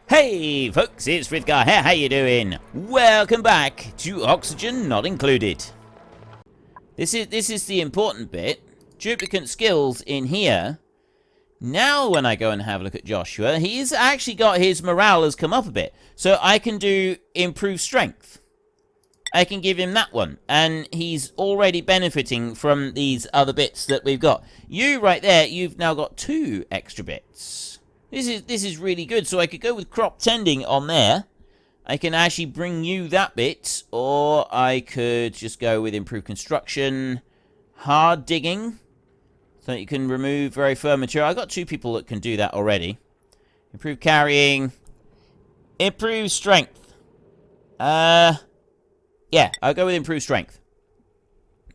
Hey folks, it's Frithgar here, how you doing? Welcome back to Oxygen Not Included. This is the important bit. Duplicate skills in here. Now when I go and have a look at Joshua, he's actually got his morale has come up a bit. So I can do improved strength. I can give him that one. And he's already benefiting from these other bits that we've got. You right there, you've now got 2 extra bits. This is really good. So I could go with crop tending on there. I can actually bring you that bit. Or I could just go with improved construction. Hard digging. So you can remove very firm material. I've got 2 people that can do that already. Improved carrying. Improved strength. Yeah, I'll go with improved strength.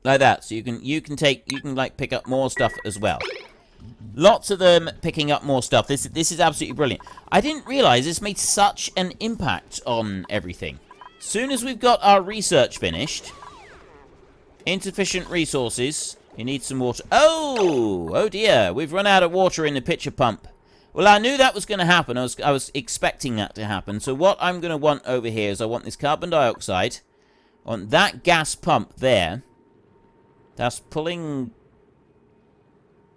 Like that. So you can like pick up more stuff as well. Lots of them picking up more stuff. This is absolutely brilliant. I didn't realize this made such an impact on everything. Soon as we've got our research finished, insufficient resources. You need some water. Oh dear. We've run out of water in the pitcher pump. Well, I knew that was going to happen. I was expecting that to happen. So what I'm going to want over here is I want this carbon dioxide on that gas pump there. That's pulling.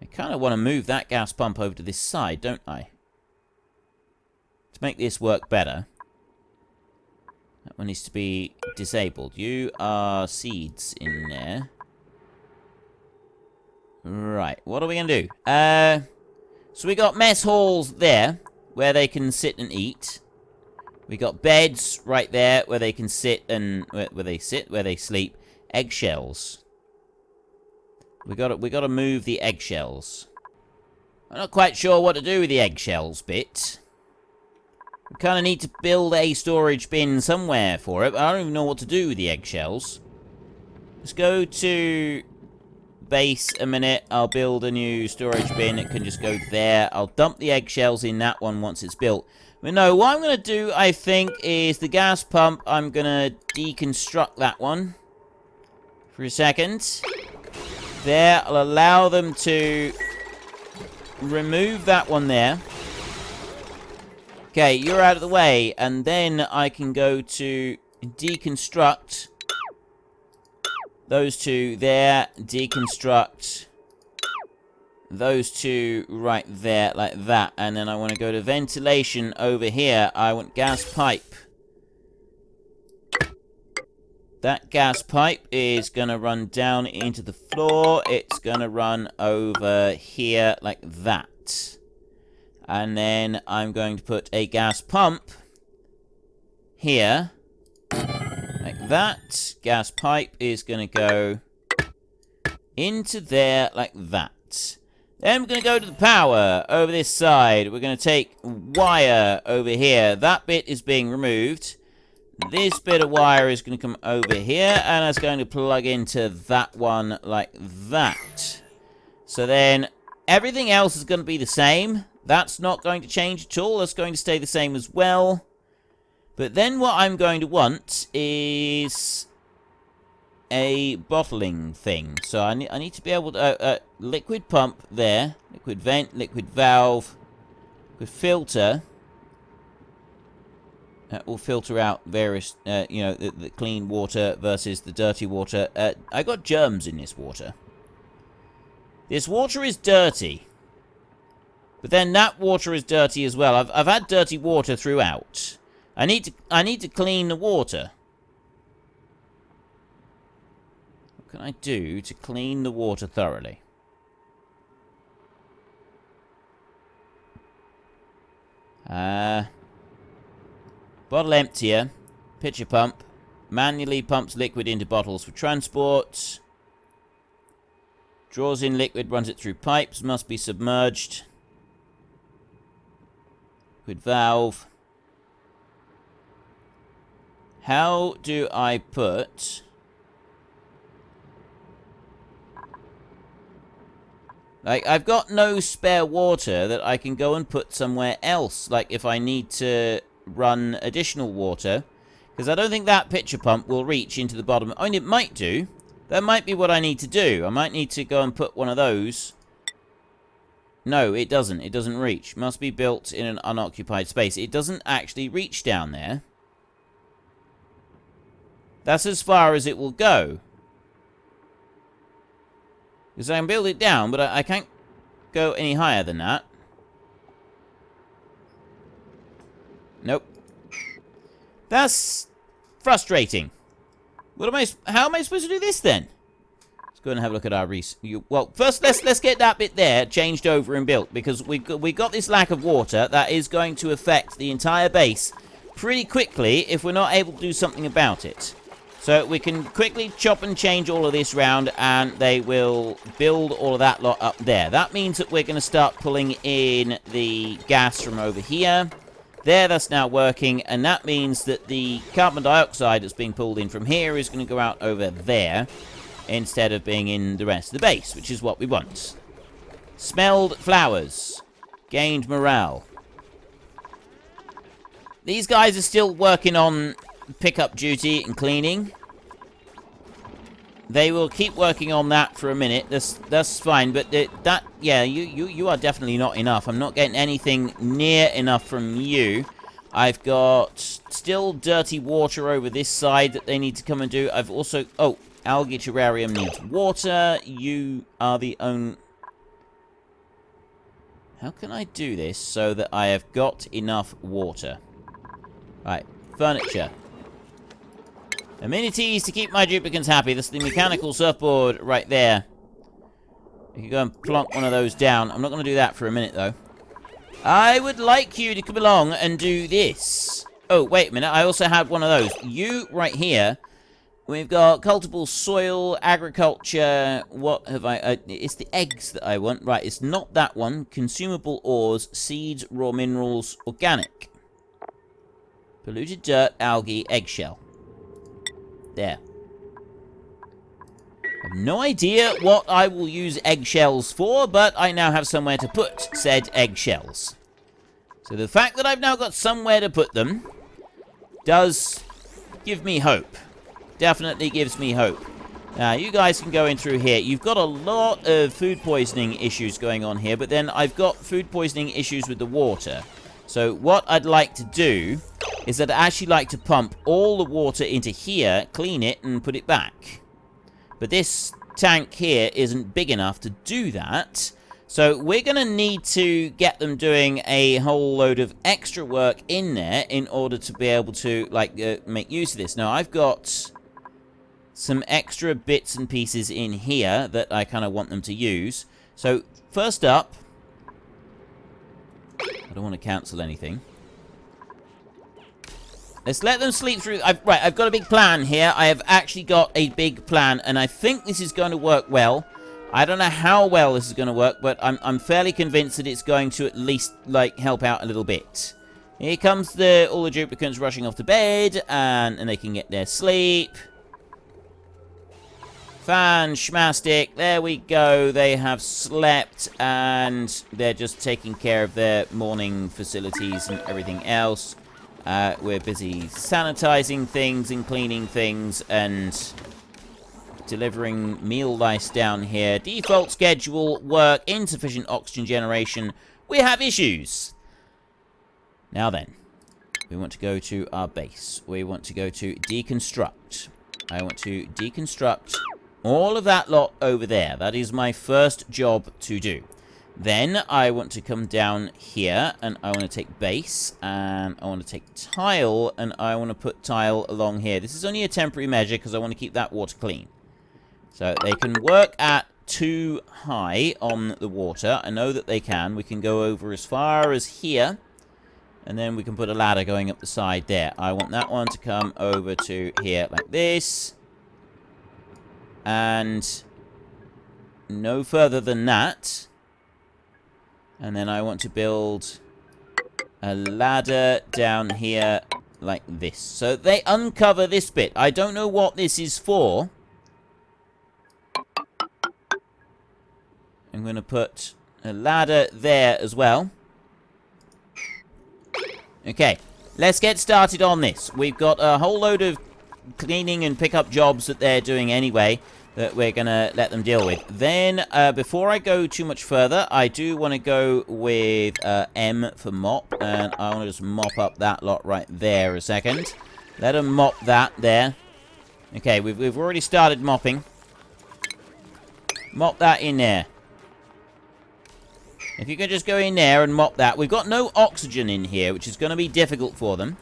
I kind of want to move that gas pump over to this side, don't I? To make this work better. That one needs to be disabled. You are seeds in there. Right, what are we going to do? So we got mess halls there, where they can sit and eat. We got beds right there, where they can sit and... where they sleep. Eggshells. We got to move the eggshells. I'm not quite sure what to do with the eggshells bit. We kind of need to build a storage bin somewhere for it, but I don't even know what to do with the eggshells. Let's go to base a minute. I'll build a new storage bin. It can just go there. I'll dump the eggshells in that one once it's built. But no, what I'm going to do, I think, is the gas pump. I'm going to deconstruct that one for a second. There, I'll allow them to remove that one there. Okay, you're out of the way. And then I can go to deconstruct those 2 there. Deconstruct those 2 right there, like that. And then I want to go to ventilation over here. I want gas pipe. That gas pipe is going to run down into the floor. It's going to run over here like that. And then I'm going to put a gas pump here. Like that. Gas pipe is going to go into there like that. Then we're going to go to the power over this side. We're going to take wire over here. That bit is being removed. This bit of wire is going to come over here, and it's going to plug into that one like that. So then, everything else is going to be the same. That's not going to change at all. That's going to stay the same as well. But then what I'm going to want is a bottling thing. So I need to be able to... liquid pump there. Liquid vent, liquid valve, liquid filter. That will filter out various, the clean water versus the dirty water. I got germs in this water. This water is dirty. But then that water is dirty as well. I've had dirty water throughout. I need to clean the water. What can I do to clean the water thoroughly? Bottle emptier, pitcher pump, manually pumps liquid into bottles for transport, draws in liquid, runs it through pipes, must be submerged, liquid valve. How do I put... like, I've got no spare water that I can go and put somewhere else, like if I need to run additional water, because I don't think that pitcher pump will reach into the bottom. I mean, it might do. That might be what I need to do. I might need to go and put one of those No, it doesn't. It doesn't reach. Must be built in an unoccupied space. It doesn't actually reach down there. That's as far as it will go. Because I can build it down, but I can't go any higher than that. Nope. That's frustrating. How am I supposed to do this then? Let's go and have a look at our well, first let's get that bit there changed over and built, because we got this lack of water that is going to affect the entire base pretty quickly if we're not able to do something about it. So we can quickly chop and change all of this round, and they will build all of that lot up there. That means that we're going to start pulling in the gas from over here. There, that's now working, and that means that the carbon dioxide that's being pulled in from here is going to go out over there instead of being in the rest of the base, which is what we want. Smelled flowers. Gained morale. These guys are still working on pickup duty and cleaning. They will keep working on that for a minute. That's fine, but yeah, you are definitely not enough. I'm not getting anything near enough from you. I've got still dirty water over this side that they need to come and do. I've also... Oh, algae terrarium needs water. You are the only... How can I do this so that I have got enough water? Right, furniture. Amenities to keep my duplicants happy. That's the mechanical surfboard right there. You can go and plonk one of those down. I'm not going to do that for a minute, though. I would like you to come along and do this. Oh, wait a minute. I also had one of those. You, right here. We've got cultivable soil, agriculture. What have I... it's the eggs that I want. Right, it's not that one. Consumable ores, seeds, raw minerals, organic. Polluted dirt, algae, eggshell. There. I have no idea what I will use eggshells for, but I now have somewhere to put said eggshells. So the fact that I've now got somewhere to put them does give me hope. Definitely gives me hope. Now, you guys can go in through here. You've got a lot of food poisoning issues going on here, but then I've got food poisoning issues with the water. So what I'd like to do is that I actually like to pump all the water into here, clean it, and put it back. But this tank here isn't big enough to do that. So we're going to need to get them doing a whole load of extra work in there in order to be able to, like, make use of this. Now, I've got some extra bits and pieces in here that I kind of want them to use. So, first up... I don't want to cancel anything. Let's let them sleep through... Right, I've got a big plan here. I have actually got a big plan, and I think this is going to work well. I don't know how well this is going to work, but I'm fairly convinced that it's going to at least, like, help out a little bit. Here comes all the duplicants rushing off to bed, and they can get their sleep. Fan-schmastic. There we go. They have slept, and they're just taking care of their morning facilities and everything else. We're busy sanitizing things and cleaning things and delivering meal lice down here. Default schedule, work, insufficient oxygen generation. We have issues. Now then, we want to go to our base. We want to go to deconstruct. I want to deconstruct all of that lot over there. That is my first job to do. Then I want to come down here, and I want to take base, and I want to take tile, and I want to put tile along here. This is only a temporary measure because I want to keep that water clean. So they can work at 2 high on the water. I know that they can. We can go over as far as here, and then we can put a ladder going up the side there. I want that one to come over to here like this. And no further than that. And then I want to build a ladder down here like this. So they uncover this bit. I don't know what this is for. I'm going to put a ladder there as well. Okay, let's get started on this. We've got a whole load of cleaning and pickup jobs that they're doing anyway. that we're going to let them deal with. Then, before I go too much further, I do want to go with M for mop. And I want to just mop up that lot right there a second. Let them mop that there. Okay, we've already started mopping. Mop that in there. If you can just go in there and mop that. We've got no oxygen in here, which is going to be difficult for them.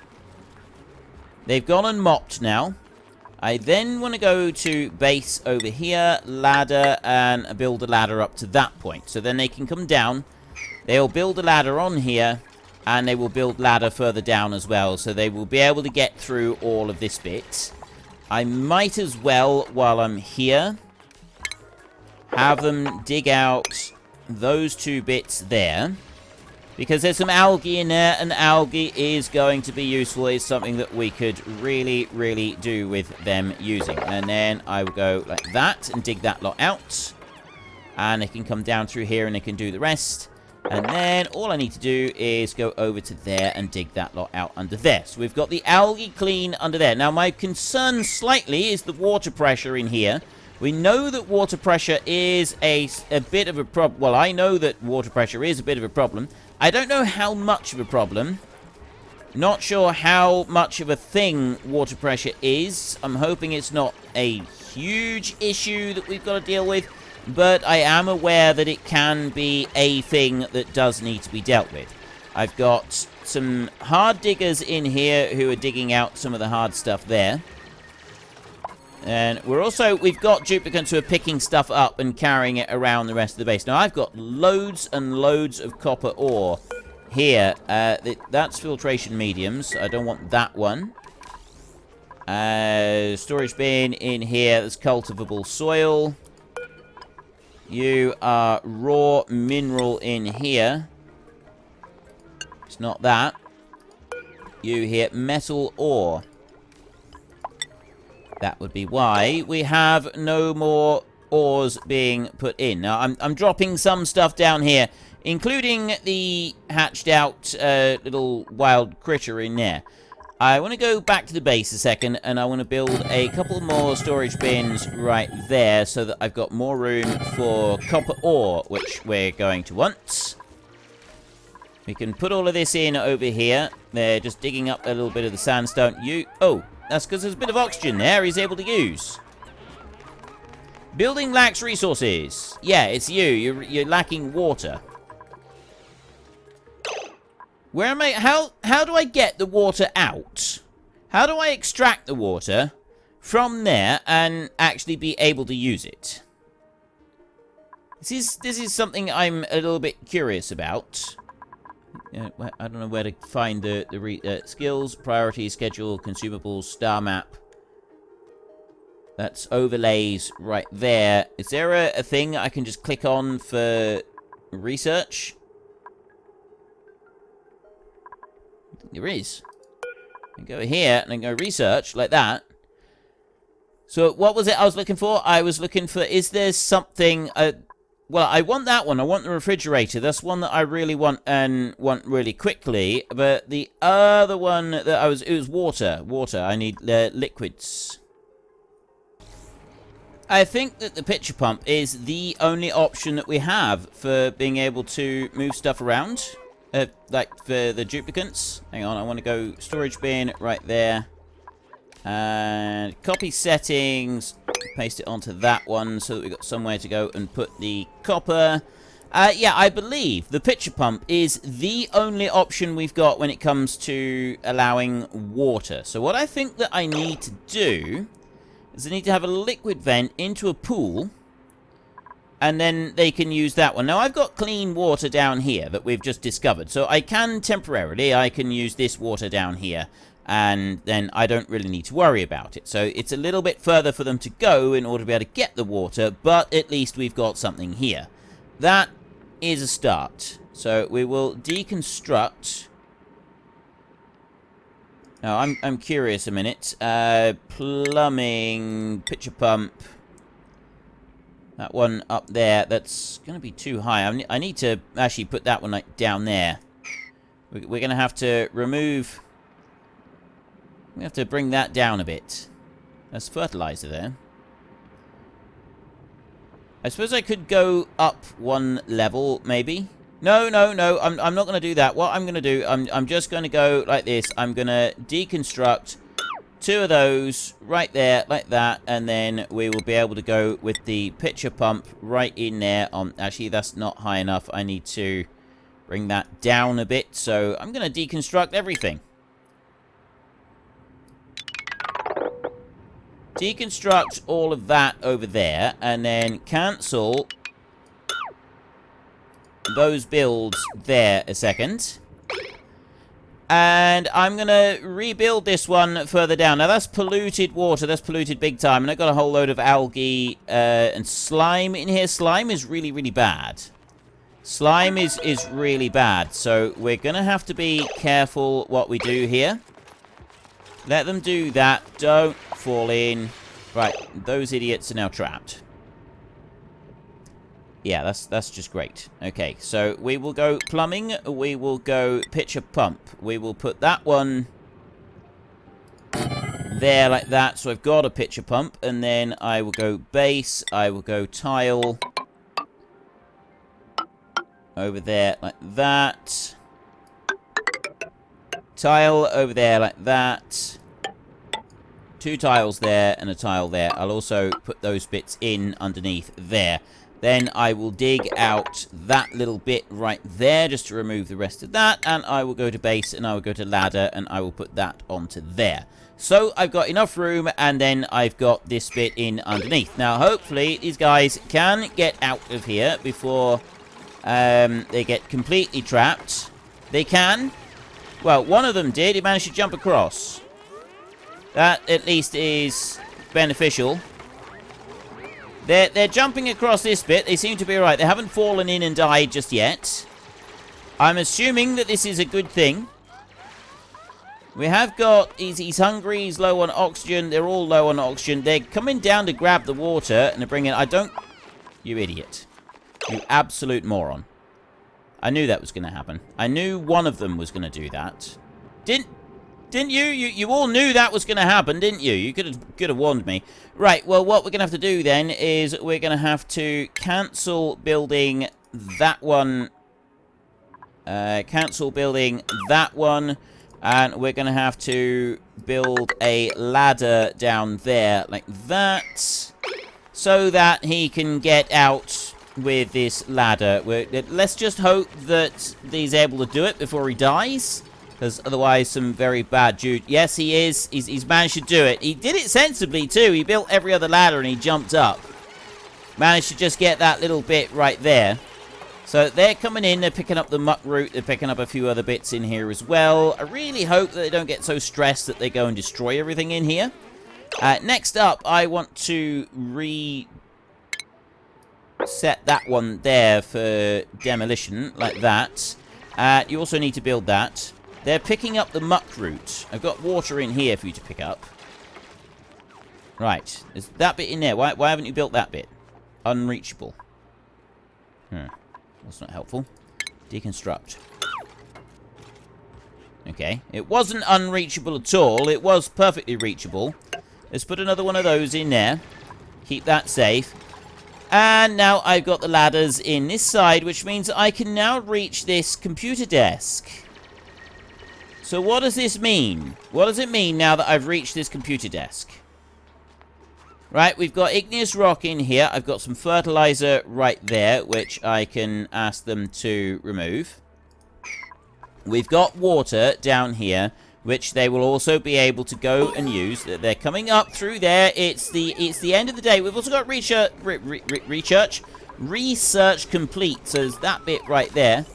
They've gone and mopped now. I then want to go to base over here, ladder, and build a ladder up to that point. So then they can come down. They'll build a ladder on here, and they will build ladder further down as well. So they will be able to get through all of this bit. I might as well, while I'm here, have them dig out those two bits there. Because there's some algae in there, and algae is going to be useful. It's something that we could really, really do with them using. And then I will go like that and dig that lot out. And they can come down through here and they can do the rest. And then all I need to do is go over to there and dig that lot out under there. So we've got the algae clean under there. Now my concern slightly is the water pressure in here. We know that water pressure is a bit of a problem. Well, I know that water pressure is a bit of a problem. I don't know how much of a problem. Not sure how much of a thing water pressure is. I'm hoping it's not a huge issue that we've got to deal with. But I am aware that it can be a thing that does need to be dealt with. I've got some hard diggers in here who are digging out some of the hard stuff there. And we've got duplicants who are picking stuff up and carrying it around the rest of the base. Now, I've got loads and loads of copper ore here. That's filtration mediums. I don't want that one. Storage bin in here. There's cultivable soil. You are raw mineral in here. It's not that. You here, metal ore. That would be why we have no more ores being put in. Now, I'm dropping some stuff down here, including the hatched out little wild critter in there. I want to go back to the base a second, and I want to build a couple more storage bins right there so that I've got more room for copper ore, which we're going to want. We can put all of this in over here. They're just digging up a little bit of the sandstone. Oh, that's because there's a bit of oxygen there he's able to use. Building lacks resources. Yeah, it's you. You're lacking water. Where am I? How do I get the water out? How do I extract the water from there and actually be able to use it? This is something I'm a little bit curious about. I don't know where to find the skills, priority, schedule, consumables, star map. That's overlays right there. Is there a thing I can just click on for research? There is. I go here and I go research like that. So what was it I was looking for? I was looking for, is there something... well, I want that one. I want the refrigerator. That's one that I really want and want really quickly. But the other one that it was water. Water. I need liquids. I think that the pitcher pump is the only option that we have for being able to move stuff around. Like for the duplicants. Hang on, I want to go storage bin right there. And copy settings. Paste it onto that one so that we've got somewhere to go and put the copper. Yeah, I believe the pitcher pump is the only option we've got when it comes to allowing water. So what I think that I need to do is I need to have a liquid vent into a pool. And then they can use that one. Now, I've got clean water down here that we've just discovered. So I can temporarily, I can use this water down here. And then I don't really need to worry about it. So it's a little bit further for them to go in order to be able to get the water. But at least we've got something here. That is a start. So we will deconstruct. Now, I'm curious a minute. Plumbing, pitcher pump. That one up there, that's going to be too high. I need to actually put that one like down there. We're going to have to remove... We have to bring that down a bit. There's fertilizer there. I suppose I could go up one level, maybe. No, no, no. I'm not going to do that. What I'm going to do, I'm just going to go like this. I'm going to deconstruct 2 of those right there, like that. And then we will be able to go with the pitcher pump right in there. Actually, that's not high enough. I need to bring that down a bit. So I'm going to deconstruct everything. Deconstruct all of that over there, and then cancel those builds there a second. And I'm going to rebuild this one further down. Now, that's polluted water. That's polluted big time. And I've got a whole load of algae and slime in here. Slime is really, really bad. Slime is really bad. So we're going to have to be careful what we do here. Let them do that. Don't fall in. Right, those idiots are now trapped. Yeah, that's just great. Okay, so we will go plumbing. We will go pitcher pump. We will put that one there like that. So I've got a pitcher pump. And then I will go base. I will go tile over there like that. Tile over there like that. 2 tiles there and a tile there. I'll also put those bits in underneath there. Then I will dig out that little bit right there just to remove the rest of that. And I will go to base and I will go to ladder and I will put that onto there. So I've got enough room and then I've got this bit in underneath. Now hopefully these guys can get out of here before they get completely trapped. They can. Well, one of them did. He managed to jump across. That, at least, is beneficial. They're jumping across this bit. They seem to be alright. They haven't fallen in and died just yet. I'm assuming that this is a good thing. We have got... He's hungry. He's low on oxygen. They're all low on oxygen. They're coming down to grab the water and they're bringing... I don't... You idiot. You absolute moron. I knew that was going to happen. I knew one of them was going to do that. Didn't you? You all knew that was going to happen, didn't you? You could have warned me. Right, well, what we're going to have to do then is we're going to have to cancel building that one. Cancel building that one. And we're going to have to build a ladder down there like that. So that he can get out with this ladder. Let's just hope that he's able to do it before he dies. Because otherwise, some very bad jude. Yes, he is. He's managed to do it. He did it sensibly, too. He built every other ladder and he jumped up. Managed to just get that little bit right there. So they're coming in. They're picking up the muck root. They're picking up a few other bits in here as well. I really hope that they don't get so stressed that they go and destroy everything in here. Next up, I want to set that one there for demolition, like that. You also need to build that. They're picking up the muck root. I've got water in here for you to pick up. Right. There's that bit in there. Why haven't you built that bit? Unreachable. That's not helpful. Deconstruct. Okay. It wasn't unreachable at all. It was perfectly reachable. Let's put another one of those in there. Keep that safe. And now I've got the ladders in this side, which means I can now reach this computer desk. So what does this mean? What does it mean now that I've reached this computer desk? Right, we've got igneous rock in here. I've got some fertilizer right there, which I can ask them to remove. We've got water down here, which they will also be able to go and use. They're coming up through there. It's the end of the day. We've also got research complete. So there's that bit right there.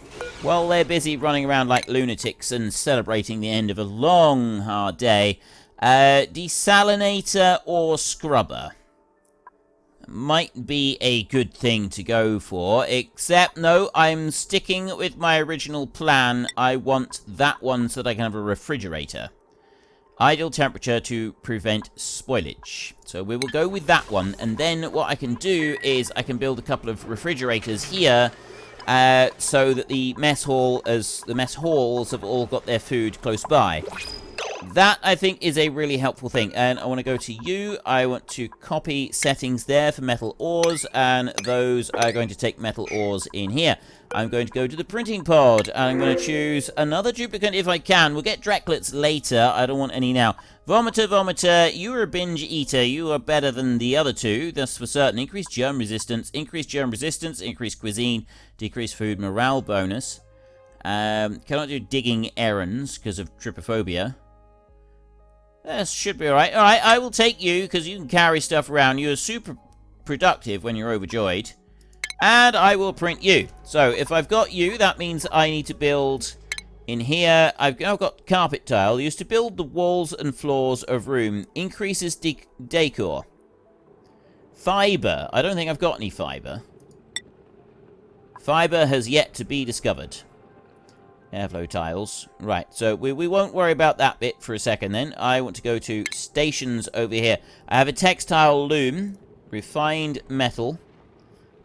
While they're busy running around like lunatics and celebrating the end of a long, hard day. Desalinator or scrubber might be a good thing to go for, except no, I'm sticking with my original plan. I want that one so that I can have a refrigerator. Ideal temperature to prevent spoilage. So we will go with that one, and then what I can do is I can build a couple of refrigerators here so that the mess halls have all got their food close by. that, I think, is a really helpful thing. And I want to go to you. I want to copy settings there for metal ores, and those are going to take metal ores in here. I'm going to go to the printing pod, and I'm going to choose another duplicate if I can. We'll get Drecklets later. I don't want any now. Vomiter, you are a binge eater. You are better than the other two, that's for certain. Increased germ resistance, increased cuisine, decreased food morale bonus. Cannot do digging errands because of trypophobia. That should be alright. Alright, I will take you because you can carry stuff around. You're super productive when you're overjoyed. And I will print you. So if I've got you, that means I need to build in here. I've now got carpet tile. Used to build the walls and floors of room. Increases decor. Fiber. I don't think I've got any fiber. Fiber has yet to be discovered. Airflow tiles. Right, so we won't worry about that bit for a second then. I want to go to stations over here. I have a textile loom. Refined metal.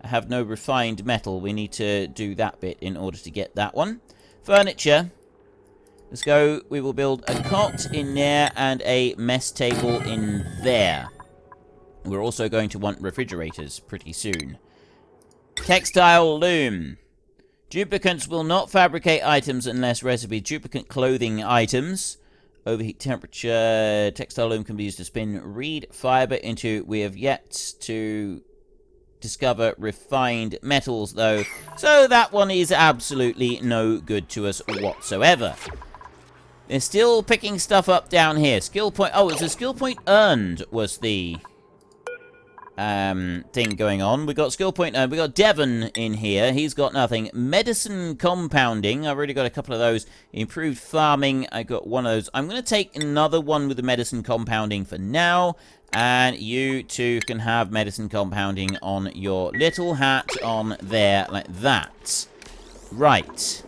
I have no refined metal. We need to do that bit in order to get that one. Furniture. Let's go. We will build a cot in there and a mess table in there. We're also going to want refrigerators pretty soon. Textile loom. Duplicants will not fabricate items unless recipe. Duplicate clothing items. Overheat temperature. Textile loom can be used to spin reed fiber into. We have yet to discover refined metals, though. So that one is absolutely no good to us whatsoever. They're still picking stuff up down here. Skill point. Oh, it's a skill point earned was the thing going on. We got skill point earned. We got Devon in here. He's got nothing. Medicine compounding. I've already got a couple of those. Improved farming. I got one of those. I'm going to take another one with the medicine compounding for now. And you two can have medicine compounding on your little hat on there like that. Right.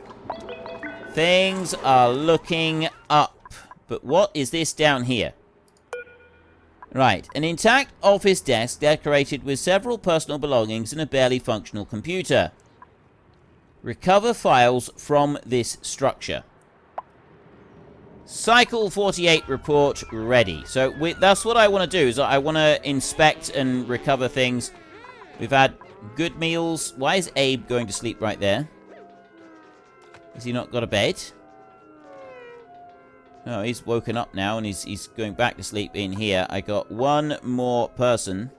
Things are looking up. But what is this down here? Right, an intact office desk decorated with several personal belongings and a barely functional computer. Recover files from this structure. Cycle 48 report ready. So that's what I want to do, is I want to inspect and recover things. We've had good meals. Why is Abe going to sleep right there? Has he not got a bed? Oh, he's woken up now, and he's going back to sleep in here. I got one more person.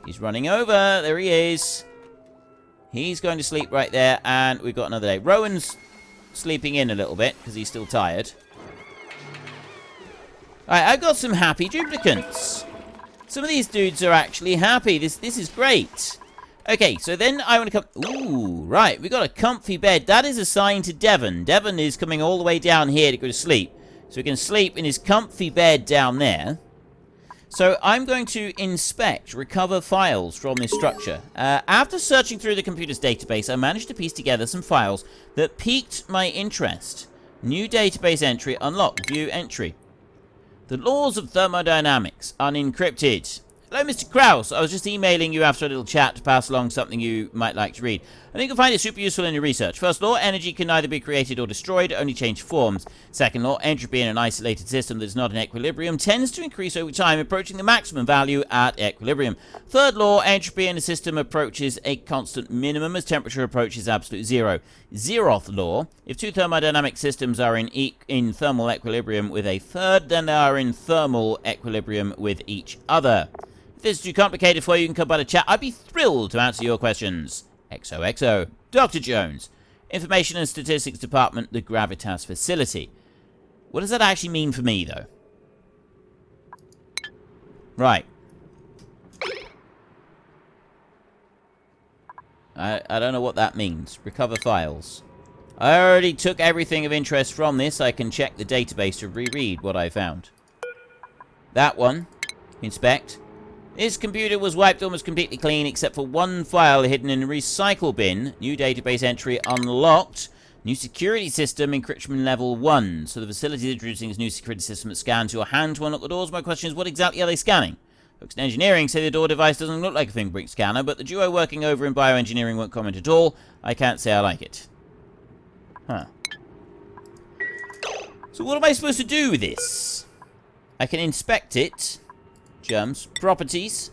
He's running over. There he is. He's going to sleep right there, and we've got another day. Rowan's sleeping in a little bit, because he's still tired. Alright, I've got some happy duplicants. Some of these dudes are actually happy. This is great. Okay, so then I want to come... Ooh, right. We got a comfy bed. That is assigned to Devon. Devon is coming all the way down here to go to sleep. So he can sleep in his comfy bed down there. So I'm going to inspect, recover files from this structure. After searching through the computer's database, I managed to piece together some files that piqued my interest. New database entry unlocked. View entry. The laws of thermodynamics unencrypted. Hello, Mr. Krause. I was just emailing you after a little chat to pass along something you might like to read. I think you'll find it super useful in your research. First law, energy can neither be created or destroyed, only change forms. Second law, entropy in an isolated system that is not in equilibrium tends to increase over time, approaching the maximum value at equilibrium. Third law, entropy in a system approaches a constant minimum as temperature approaches absolute zero. Zeroth law, if two thermodynamic systems are in thermal equilibrium with a third, then they are in thermal equilibrium with each other. If this is too complicated for you, you can come by the chat. I'd be thrilled to answer your questions. XOXO. Dr. Jones. Information and Statistics Department, the Gravitas Facility. What does that actually mean for me, though? Right. I don't know what that means. Recover files. I already took everything of interest from this. I can check the database to reread what I found. That one. Inspect. This computer was wiped almost completely clean except for one file hidden in a recycle bin. New database entry unlocked. New security system, encryption level 1. So the facility is introducing its new security system that scans your hand to unlock the doors. My question is, what exactly are they scanning? Folks in engineering say the door device doesn't look like a fingerprint scanner, but the duo working over in bioengineering won't comment at all. I can't say I like it. Huh. So what am I supposed to do with this? I can inspect it. Germs. Properties.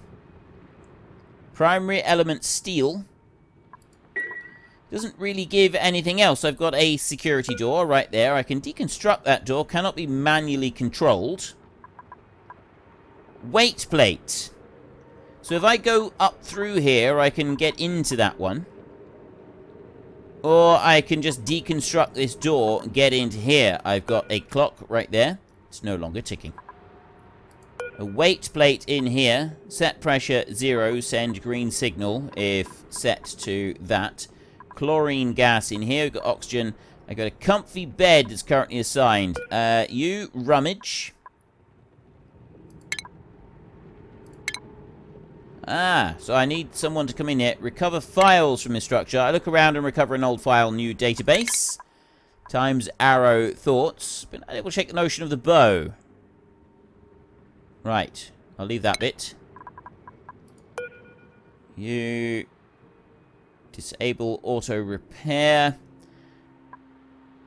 Primary element steel. Doesn't really give anything else. I've got a security door right there. I can deconstruct that door. Cannot be manually controlled. Weight plate. So if I go up through here, I can get into that one. Or I can just deconstruct this door and get into here. I've got a clock right there. It's no longer ticking. A weight plate in here. Set pressure 0. Send green signal if set to that. Chlorine gas in here. We've got oxygen. I got a comfy bed that's currently assigned. You rummage. So I need someone to come in here. Recover files from this structure. I look around and recover an old file. New database. Times arrow thoughts. Been able to check the notion of the bow. Right. I'll leave that bit. You... disable auto repair.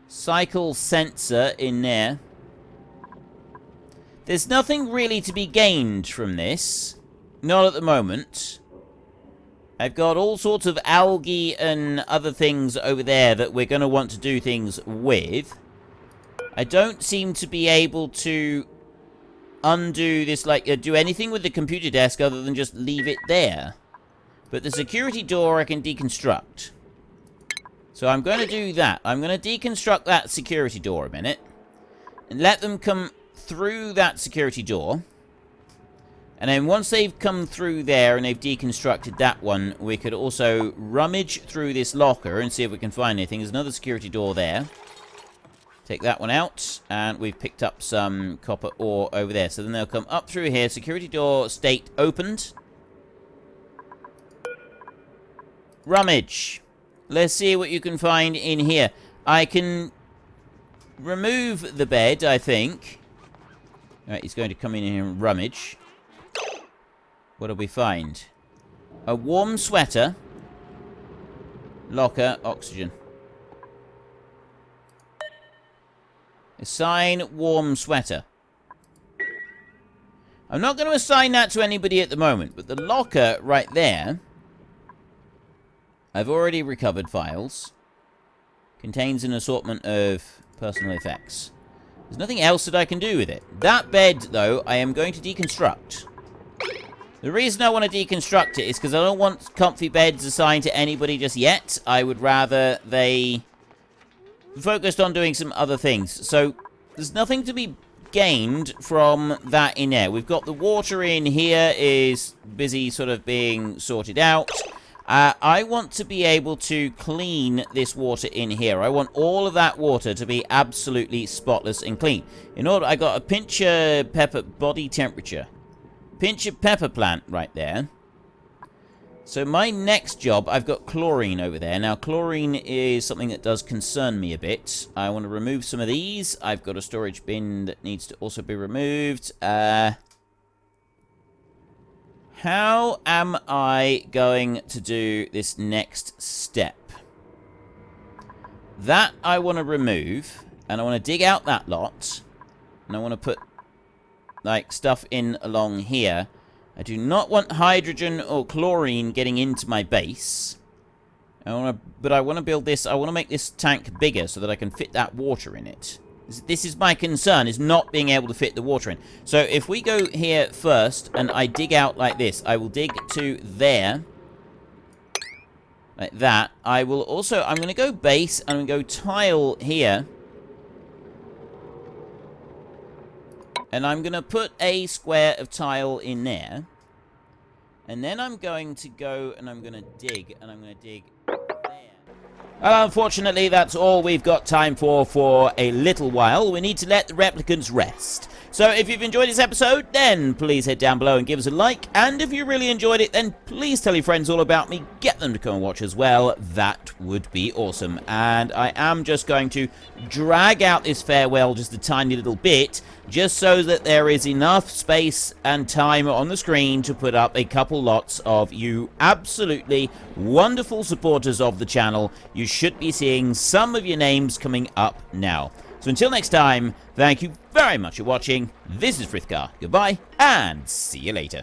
Cycle sensor in there. There's nothing really to be gained from this. Not at the moment. I've got all sorts of algae and other things over there that we're going to want to do things with. I don't seem to be able to undo this, like, do anything with the computer desk other than just leave it there. But the security door I can deconstruct. So I'm going to do that. I'm going to deconstruct that security door a minute. And let them come through that security door. And then once they've come through there and they've deconstructed that one, we could also rummage through this locker and see if we can find anything. There's another security door there. Take that one out. And we've picked up some copper ore over there. So then they'll come up through here. Security door state opened. Rummage. Let's see what you can find in here. I can remove the bed, I think. Alright, he's going to come in here and rummage. What do we find? A warm sweater. Locker, oxygen. Assign warm sweater. I'm not going to assign that to anybody at the moment, but the locker right there... I've already recovered files. Contains an assortment of personal effects. There's nothing else that I can do with it. That bed, though, I am going to deconstruct. The reason I want to deconstruct it is because I don't want comfy beds assigned to anybody just yet. I would rather they focused on doing some other things. So, there's nothing to be gained from that in there. We've got the water in here is busy sort of being sorted out. I want to be able to clean this water in here. I want all of that water to be absolutely spotless and clean. In order, I got a pinch of pepper body temperature. Pinch of pepper plant right there. So my next job, I've got chlorine over there. Now, chlorine is something that does concern me a bit. I want to remove some of these. I've got a storage bin that needs to also be removed. How am I going to do this next step? That I want to remove. And I want to dig out that lot. And I want to put, like, stuff in along here. I do not want hydrogen or chlorine getting into my base. But I want to build this. I want to make this tank bigger so that I can fit that water in it. This is my concern, is not being able to fit the water in. So if we go here first and I dig out like this, I will dig to there. Like that. I will also, I'm going to go base and I'm going to go tile here. And I'm going to put a square of tile in there. And then I'm going to go and I'm going to dig. And I'm going to dig there. Unfortunately, that's all we've got time for a little while. We need to let the replicants rest. So if you've enjoyed this episode, then please head down below and give us a like. And if you really enjoyed it, then please tell your friends all about me. Get them to come and watch as well. That would be awesome. And I am just going to drag out this farewell just a tiny little bit, just so that there is enough space and time on the screen to put up a couple lots of you absolutely wonderful supporters of the channel. You should be seeing some of your names coming up now. So until next time, thank you very much for watching. This is Frithgar. Goodbye, and see you later.